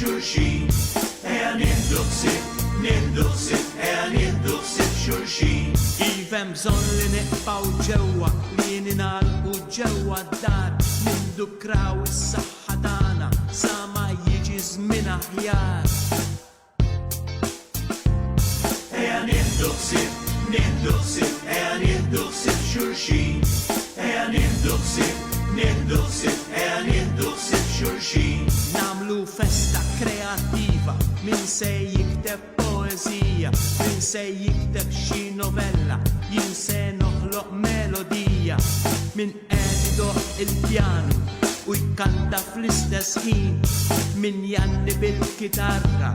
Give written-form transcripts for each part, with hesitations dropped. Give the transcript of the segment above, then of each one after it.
xulxin. Eja nieħdu ħsieb xulxin. Ivem bżon li niqpaw ġewwa, li ninalqu ġewwa d-dar, nindukraw is-saħħa tagħna sa ma jiġi żmien aħjar. Eja nieħdu ħsieb xulxin. Eja nieħdu ħsieb xulxin. Namlu festa kreativa, min se jikteb poezija, min se jikteb xi novella, jien se noħloq melodija, min qed idoq il-pjanu u jkanta fl-istess ħin, min janni bil-kitarra,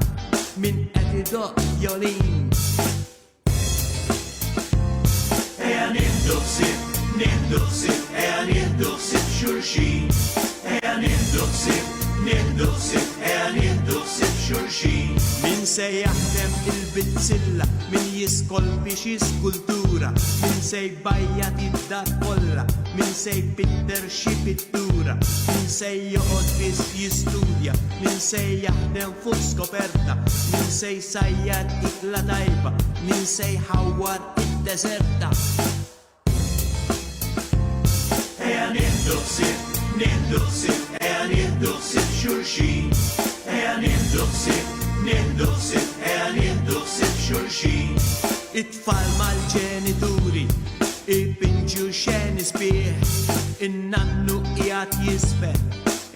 min qed idoq violin. Eja nieħdu ħsieb xulxin. Eja nieħdu ħsieb xulxin. Min se jaħdem il-bizzilla, min jiskolpi xi skultura, min se jbajjat id-dar kollha, min se jpitter xi pittura, min se joqgħod biss jistudja, min se jaħdem fuq skoperta, min se jsajjad ikla tajba, min se jħawwar id-deserta. Eja nieħdu ħsieb xulxin. Eja nieħdu ħsieb xulxin. It-tfal mal-ġenituri ipinġu xeni sbieħ, in-nannu qiegħed jisbeh,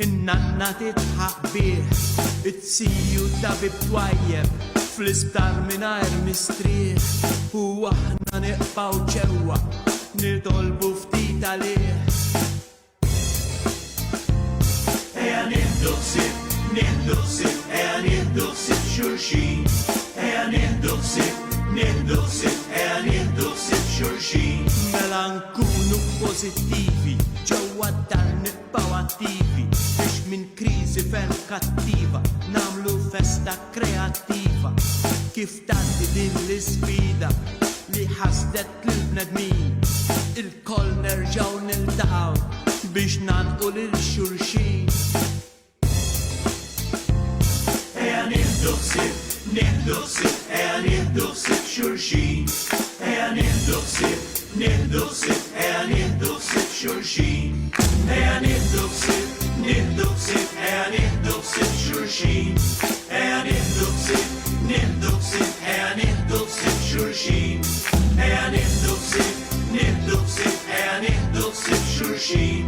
in-nanna titħaq bih, it-siju tabib twajjeb fl-isptar mingħajr mistrieħ, u aħna niqpaw ġewwa nitolbu ftit għalih. Eja nieħdu ħsieb xulxin. Eja nieħdu ħsieb xulxin. Mela nkunu pożittivi, ġewwa dan nibqgħu attivi, biex minn kriżi ferm kattiva nagħmlu festa kreattiva. Kif tgħaddi din l-isfida li ħasdet lill-bnedmin, il-koll nerġgħu niltaqgħu biex nagħlqu lil xulxin. Eja nieħdu ħsieb xulxin. Eja nieħdu ħsieb xulxin. Eja nieħdu ħsieb xulxin. Eja nieħdu ħsieb xulxin. Eja nieħdu ħsieb xulxin.